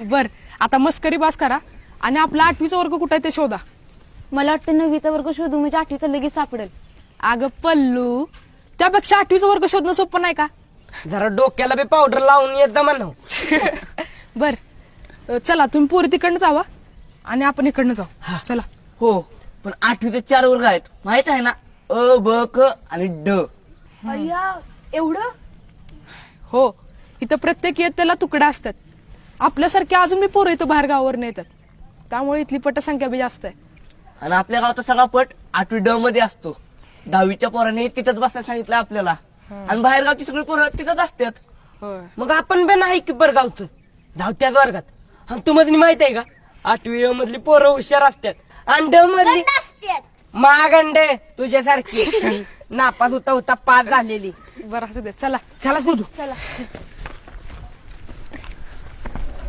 बर आता मस्करी बास करा आणि आपला 8वीचा वर्ग कुठे आहे ते शोधा. मला वाटतं 9वीचा वर्ग शोधू म्हणजे 8वीचा लगेच सापडेल. अगं पल्लू, त्यापेक्षा 8वीचा वर्ग शोधणं सोपं नाही का? जरा डोक्याला बी पावडर लावून येत म्हणा. बर चला तुम्ही पोरी तिकडनं जावा आणि आपण इकडनं जाऊ. चला. हो, पण 8वीचे 4 वर्ग आहेत माहित आहे ना, अ ब क आणि ड. अय्या एवढं? हो, इथं प्रत्येक इयत्तेला तुकडा असतात. आपल्यासारखे अजून मी पोरं इथं बाहेर गावावरून येतात, त्यामुळे इथली पटसंख्या बी जास्त आहे. आणि आपल्या गावचा सगळा पट 8वी ड मध्ये असतो. 10वीच्या पोराने तिथंच बसायला सांगितलं आपल्याला, आणि बाहेर गावची सगळी पोरं तिथंच असतात. होय. मग आपण बी नाही की बरं गावचं जाऊ त्याच वर्गात. आणि तुम्हाला माहित आहे का 8वी मधली पोरं हुशार असतात आणि ड मधली मागंडे तुझ्यासारखी नापास होता पास झालेली. बरं असू दे, चला. चला शोधू. चला